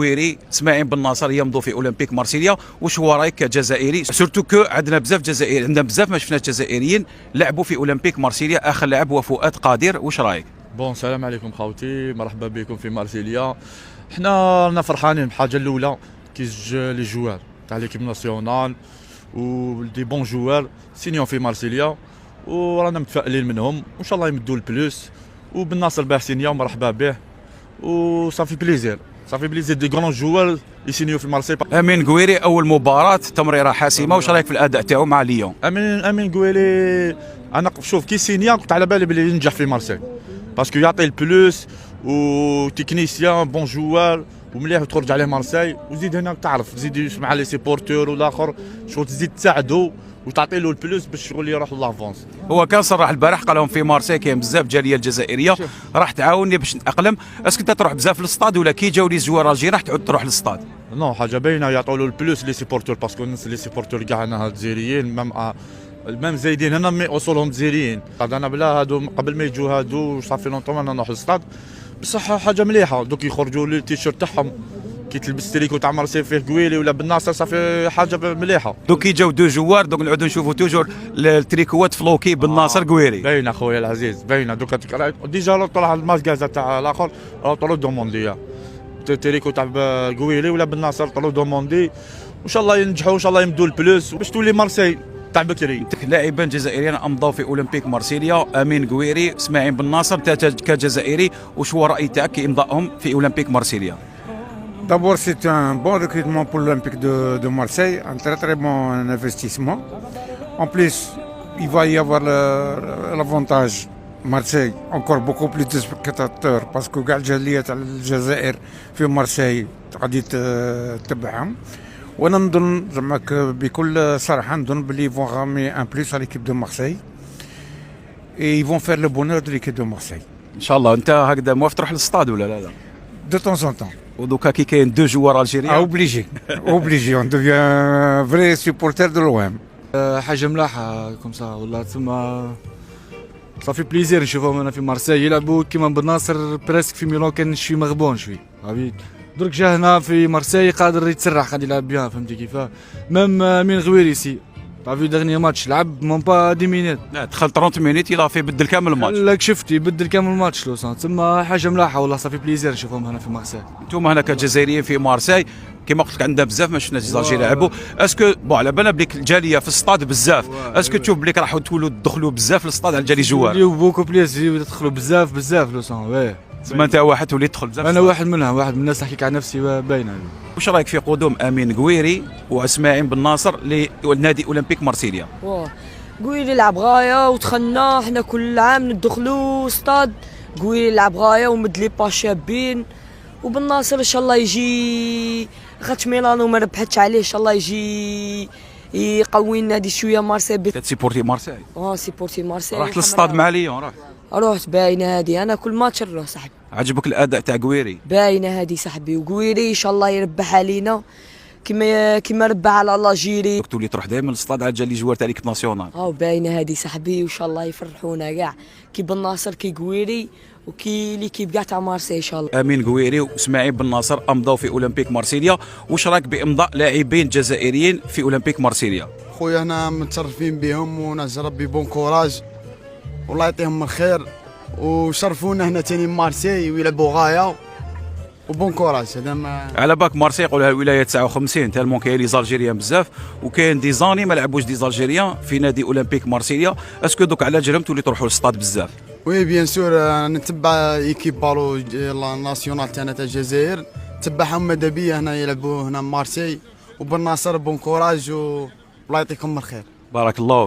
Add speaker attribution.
Speaker 1: قويري اسماعيل بن ناصر يمضوا في اولمبيك مارسيليا. واش هو رايك كجزائري؟ سورتو كو عندنا بزاف جزائريين، عندنا بزاف ما شفناش جزائريين لعبوا في اولمبيك مارسيليا. اخر لاعب هو فؤاد قادر، واش رايك؟
Speaker 2: بون السلام عليكم خاوتي، مرحبا بكم في مارسيليا. حنا رانا فرحانين بالحاجه الاولى كي لي جوار تاع ليكيب ناسيونال و دي بون جوار سينيون في مارسيليا، ورانا متفائلين منهم وان شاء الله يمدوا البلوس. وبن ناصر باه سينيا مرحبا به، و صافي بليزير دي غران جوار يسينيو في مارسيليا.
Speaker 1: امين قويري اول مباراه تمريره حاسمه، واش رايك في الاداء تاعو مع ليون؟
Speaker 2: امين قويري انا شوف كي سينيا كنت على بالي بلي ينجح في مارسيل باسكو يعطي البلوس و تكنيسيان بون جوار ومليح تخرج عليه مارسيل. وزيد هنا تعرف تزيد يسمع لي سيبورتور والاخر شغل تزيد تساعدو وتعطي له البلوس باش شغل يروح لافونس.
Speaker 1: هو كان صرح البارح قال لهم في مارسيل كاين بزاف جاليه الجزائريه راح تعاوني باش نتاقلم. اسكو انت تروح بزاف للستاد ولا كي جاو لي زوار الجيري راح تعود تروح للستاد؟
Speaker 2: نو حاجه باينه يعطوا له البلوس لي سيبورتور باسكو الناس لي سيبورتور كاع هنا الجزائريين ميم زايدين هنا مي اصولهم جزائريين. انا بلا هادو قبل ما يجوا هادو صافي لونطون انا نروح للستاد بصح حاجه مليحه. دوك يخرجوا لي التيشيرت تاعهم كي تلبس تريكو تاع مارسيل فيه قويلي ولا بن ناصر صافي حاجه مليحه.
Speaker 1: دوك كي جاو دو جوار دوك نعودوا نشوفوا توجور التريكوات فلوكي بن ناصر قويري.
Speaker 2: باينه خويا العزيز باينه. دوك ديجا طلع الماسكازا تاع الاخر طلعوا دوموندي تريكو تاع قويلي ولا بن ناصر طلعوا دوموندي. وان شاء الله ينجحوا وان شاء الله يمدوا البلوس باش تولي مارسيل تاع بكري.
Speaker 1: لاعبان جزائريين امضوا في اولمبيك مارسيليا، امين قويري، اسماعيل بن ناصر. كجزائري واش هو الراي تاعك في امضائهم في اولمبيك مارسيليا؟
Speaker 3: D'abord, c'est un bon recrutement pour l'Olympique de Marseille, un très très bon investissement. En plus, il va y avoir l'avantage Marseille, encore beaucoup plus de spectateurs parce que قاع الجالية تاع الجزائر في مارسيل غادي تتبعهم. وانا نظن زعما بكل صراحة نظن بلي vont ramener un plus à l'équipe de Marseille et ils vont faire le bonheur de l'équipe de Marseille.
Speaker 1: ان شاء الله. انت هكذا موافق تروح للستاد ولا لا؟
Speaker 3: De temps en temps.
Speaker 1: ودوكا كي كاين دو جوار الجيريين
Speaker 3: obligé, on devient un vrai supporter de l'OM.
Speaker 4: حاجه ملاحه كوم سا والله تسمى صافي بليزير نشوفهم هنا في مارسيل يلعبوا كيما بن ناصر بريسك في ميلان كان شوي مغبون شوي عبيد. درك جا هنا في مارسيل قادر يتسرح قاعد يلعب بيان فهمتي كيفاه. ميم امين غويري سي طافي دغني ماتش لعب مون با 10 مينيت
Speaker 1: دخل 30 مينيت يلا في بدل كامل الماتش.
Speaker 4: لك شفتي بدل كامل الماتش لو سان تسمى حاجه ملاحه والله صافي بليزير نشوفهم هنا في مارسيل.
Speaker 1: انتم هنا كجزائريين في مارسيل كما قلت لك عندنا بزاف ما شفناش الجزائر يلعبوا. اسكو بون على بالنا بليك الجاليه في الستاد بزاف، اسكو تشوف بليك راح تولوا تدخلوا بزاف للستاد على الجالي جوار؟
Speaker 4: بوكو بليس يدخلوا بزاف لو سان واه.
Speaker 1: تسمى انت واحد تولي تدخل بزاف.
Speaker 4: انا واحد منهم، واحد من الناس نحكيك على نفسي باينه.
Speaker 1: واش رايك في قدوم امين قويري واسماعيل بن ناصر لنادي اولمبيك مارسيليا؟
Speaker 5: قويري لعب غايه ودخلنا احنا كل عام ندخلوا ستاد. قويري لعب غايه ومد لي با شابين، وبن ناصر ان شاء الله يجي خاطش ميلانو ما ربحتش عليه، ان شاء الله يجي يقوي النادي شويه مارسيل.
Speaker 1: تسيبورتي مارسيل؟
Speaker 5: سيبورتي مارسيل.
Speaker 1: رحت للستاد مع ليون؟
Speaker 5: رحت باينه هذه، انا كل ماتش نروح صاحبي.
Speaker 1: عجبك الاداء تاع قويري؟
Speaker 5: باينه هذه صاحبي، وقويري ان شاء الله يربح علينا كيما ربح على لاجيري.
Speaker 1: تولي تروح دائما للستاد على جالي جوار تاع ليكيب ناسيونال.
Speaker 5: باينه هذه صاحبي، وان شاء الله يفرحونا كاع كي بن ناصر كي قويري وكي ليكيب كاع تاع مارسيل ان شاء الله.
Speaker 1: امين قويري واسماعيل بن ناصر امضوا في اولمبيك مارسيليا. واش رايك بامضاء لاعبين جزائريين في اولمبيك مارسيليا؟
Speaker 6: خويا هنا متشرفين بهم وناس ربي بون كوراج والله يعطيهم الخير، وشرفونا هنا تاني مارسيل ويلعبوا غايه وبون كوراج. هذا ما
Speaker 1: على بالك مارسيل يقولها الولايه 59 تالمون كاين لي زالجيريان بزاف وكاين دي زاني ما لعبوش دي زالجيريان في نادي اولمبيك مارسيليا. اسكو دوك على جرهم تولي تروحوا للستاد بزاف؟
Speaker 6: وي بيان سور نتبع ايكيب بالو ناسيونال تاعنا تاع الجزائر، تبعهم ماذا بيا هنا يلعبوا هنا مارسيل وبن ناصر بون كوراج والله يعطيكم الخير.
Speaker 1: بارك الله فيك.